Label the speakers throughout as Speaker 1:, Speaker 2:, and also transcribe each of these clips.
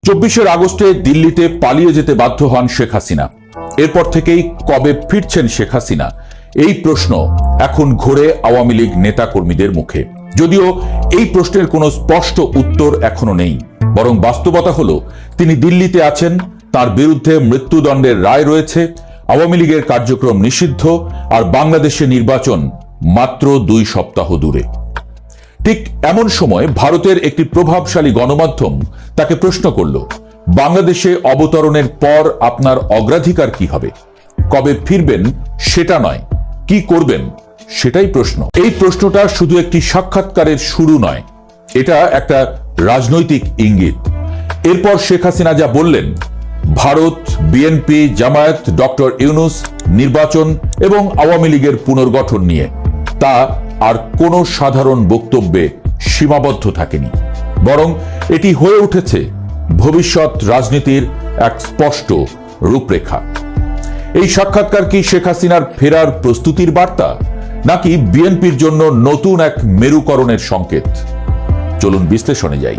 Speaker 1: 24 আগস্টে দিল্লিতে পালিয়ে যেতে বাধ্য হন শেখ হাসিনা। এরপর থেকেই কবে ফিরছেন শেখ হাসিনা, এই প্রশ্ন এখন ঘোরে আওয়ামী লীগ নেতাকর্মীদের মুখে। যদিও এই প্রশ্নের কোনো স্পষ্ট উত্তর এখনো নেই, বরং বাস্তবতা হলো তিনি দিল্লিতে আছেন, তার বিরুদ্ধে মৃত্যুদণ্ডের রায় রয়েছে, আওয়ামী লীগের কার্যক্রম নিষিদ্ধ, আর বাংলাদেশে নির্বাচন মাত্র 2 সপ্তাহ দূরে। ঠিক এমন সময় ভারতের একটি প্রভাবশালী গণমাধ্যম তাকে প্রশ্ন করল, বাংলাদেশে অবতরণের পর আপনার অগ্রাধিকার কি হবে? কবে ফিরবেন সেটা নয়, কি করবেন সেটাই প্রশ্ন। এই প্রশ্নটা শুধু একটি সাক্ষাৎকারের শুরু নয়, এটা একটা রাজনৈতিক ইঙ্গিত। এরপর শেখ হাসিনা যা বললেন, ভারত, বিএনপি, জামায়াত, ডক্টর ইউনূস, নির্বাচন এবং আওয়ামী লীগের পুনর্গঠন নিয়ে, তা আর কোনো সাধারণ বক্তব্যে সীমাবদ্ধ থাকেনি, বরং এটি হয়ে উঠেছে ভবিষ্যৎ রাজনীতির এক স্পষ্ট রূপরেখা। এই সাক্ষাৎকার কি শেখ হাসিনার ফেরার প্রস্তুতির বার্তা, নাকি বিএনপির জন্য নতুন এক মেরুকরণের সংকেত? চলুন বিশ্লেষণে যাই,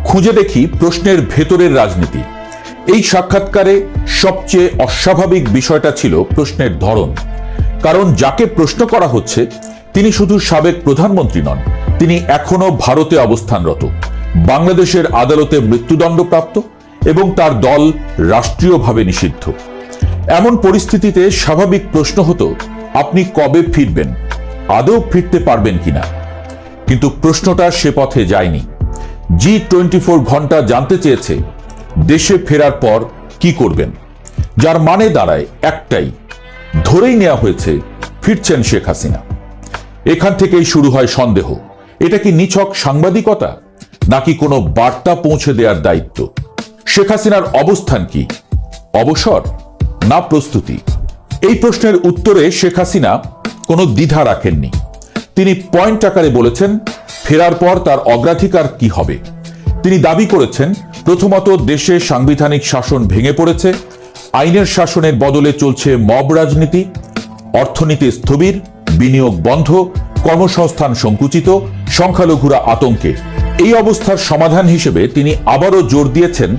Speaker 1: খুঁজে দেখি প্রশ্নের ভেতরের রাজনীতি। এই সাক্ষাৎকারে সবচেয়ে অস্বাভাবিক বিষয়টা ছিল প্রশ্নের ধরন। কারণ যাকে প্রশ্ন করা হচ্ছে তিনি শুধু সাবেক প্রধানমন্ত্রী নন, তিনি এখনো ভারতে অবস্থানরত, বাংলাদেশের আদালতে মৃত্যুদণ্ডপ্রাপ্ত এবং তার দল রাষ্ট্রীয়ভাবে নিষিদ্ধ। এমন পরিস্থিতিতে স্বাভাবিক প্রশ্ন হতো, আপনি কবে ফিরবেন, আদৌ ফিরতে পারবেন কিনা? কিন্তু প্রশ্নটা সে পথে যায়নি। G24 ঘন্টা জানতে চেয়েছে দেশে ফেরার পর কি করবেন, যার মানে দাঁড়ায় একটাই, ধরেই নেওয়া হয়েছে ফিরছেন শেখ হাসিনা। এখান থেকেই শুরু হয় সন্দেহ, এটা কি নিছক সাংবাদিকতা, নাকি কোনো বার্তা পৌঁছে দেওয়ার দায়িত্ব? শেখ হাসিনার অবস্থান কি, অবসর না প্রস্তুতি? এই প্রশ্নের উত্তরে শেখ হাসিনা কোনো দ্বিধা রাখেননি। তিনি পয়েন্ট আকারে বলেছেন ফেরার পর তার অগ্রাধিকার কি হবে। তিনি দাবি করেছেন, প্রথমত দেশে সাংবিধানিক শাসন ভেঙে পড়েছে, আইনের শাসনের বদলে চলছে মব রাজনীতি, অর্থনীতি স্থবির, বিনিয়োগ বন্ধ, কর্মসংস্থান সংকুচিত, সংখ্যালঘুরা আতঙ্কে। এই অবস্থার সমাধান হিসেবে তিনি আবারও জোর দিয়েছেন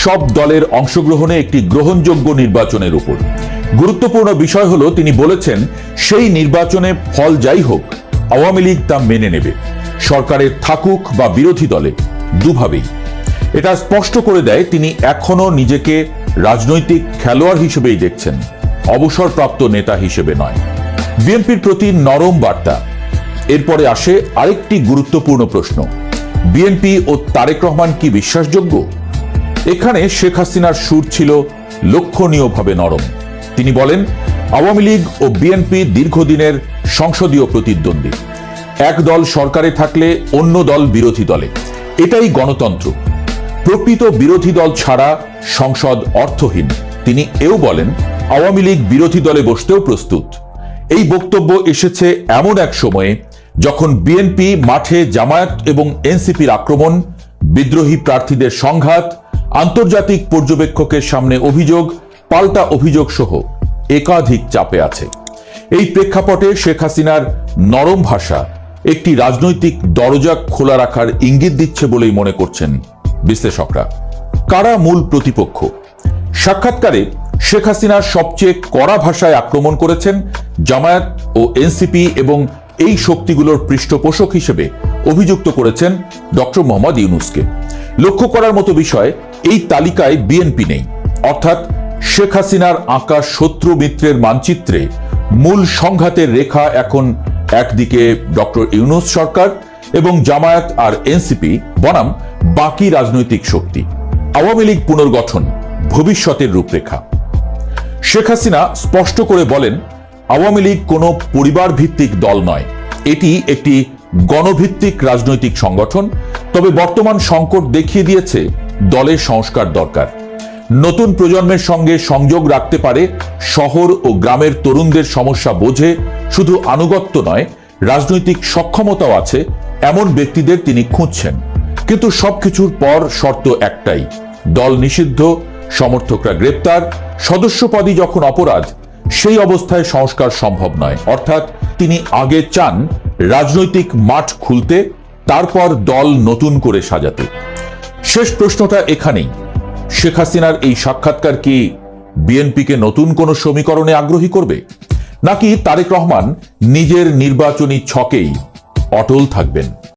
Speaker 1: সব দলের অংশগ্রহণে একটি গ্রহণযোগ্য নির্বাচনের উপর। গুরুত্বপূর্ণ বিষয় হলো, তিনি বলেছেন সেই নির্বাচনে ফল যাই হোক আওয়ামী লীগ তা মেনে নেবে, সরকারের থাকুক বা বিরোধী দলে, দুভাবেই। এটা স্পষ্ট করে দেয় তিনি এখনো নিজেকে রাজনৈতিক খেলোয়াড় হিসেবেই দেখছেন, অবসরপ্রাপ্ত নেতা হিসেবে নয়। বিএনপির প্রতি নরম বার্তা। এরপরে আসে আরেকটি গুরুত্বপূর্ণ প্রশ্ন, বিএনপি ও তারেক রহমান কি বিশ্বাসযোগ্য? এখানে শেখ হাসিনার সুর ছিল লক্ষণীয়ভাবে নরম। তিনি বলেন, আওয়ামী লীগ ও বিএনপি দীর্ঘদিনের সংসদীয় প্রতিদ্বন্দ্বী, এক দল সরকারে থাকলে অন্য দল বিরোধী দলে, এটাই গণতন্ত্র। প্রকৃত বিরোধী দল ছাড়া সংসদ অর্থহীন। তিনি এও বলেন, আওয়ামী লীগ বিরোধী দলে বসতেও প্রস্তুত। এই বক্তব্য এসেছে এমন এক সময়ে যখন বিএনপি মাঠে জামায়াত এবং এনসিপির আক্রমণ, বিদ্রোহী প্রার্থীদের সংঘাত, আন্তর্জাতিক পর্যবেক্ষকের সামনে অভিযোগ, পাল্টা অভিযোগ সহ একাধিক চাপে আছে। এই প্রেক্ষাপটে শেখ হাসিনার নরম ভাষা একটি রাজনৈতিক দরজা খোলা রাখার ইঙ্গিত দিচ্ছে বলেই মনে করছেন বিশ্লেষকরা। কারা মূল প্রতিপক্ষ? সাক্ষাৎকারে শেখ হাসিনা সবচেয়ে কড়া ভাষায় আক্রমণ করেছেন জামায়াত ও এনসিপি এবং এই শক্তিগুলোর পৃষ্ঠপোষক হিসেবে অভিযুক্ত করেছেন ডক্টর মোহাম্মদ ইউনূসকে। লক্ষ্য করার মতো বিষয়, এই তালিকায় বিএনপি নেই, অর্থাৎ শেখ হাসিনার আঁকা শত্রু মিত্রের মানচিত্রে মূল সংঘাতের রেখা এখন একদিকে ডক্টর ইউনূস সরকার এবং জামায়াত আর এনসিপি বনাম বাকি রাজনৈতিক শক্তি। আওয়ামী লীগ পুনর্গঠন, ভবিষ্যতের রূপরেখা। শেখ হাসিনা স্পষ্ট করে বলেন, আওয়ামী লীগ কোনো পরিবার ভিত্তিক দল নয়, এটি একটি গণভিত্তিক রাজনৈতিক সংগঠন। তবে বর্তমান সংকট দেখিয়ে দিয়েছে দলের সংস্কার দরকার। নতুন প্রজন্মের সঙ্গে সংযোগ রাখতে পারে, শহর ও গ্রামের তরুণদের সমস্যা বোঝে, শুধু আনুগত্য নয় রাজনৈতিক সক্ষমতাও আছে, এমন ব্যক্তিদের তিনি খুঁজছেন। কিন্তু সবকিছুর পর শর্ত একটাই, দল নিষিদ্ধ, সমর্থকরা গ্রেপ্তার, সদস্যপদই যখন অপরাধ, সেই অবস্থায় সংস্কার সম্ভব নয়। অর্থাৎ তিনি আগে চান রাজনৈতিক মাঠ খুলতে, তারপর দল নতুন করে সাজাতে। শেষ প্রশ্নটা এখানেই, শেখ হাসিনার এই সাক্ষাৎকার কি বিএনপিকে নতুন কোনো সমীকরণে আগ্রহী করবে, নাকি তারেক রহমান নিজের নির্বাচনী ছকেই অটল থাকবেন?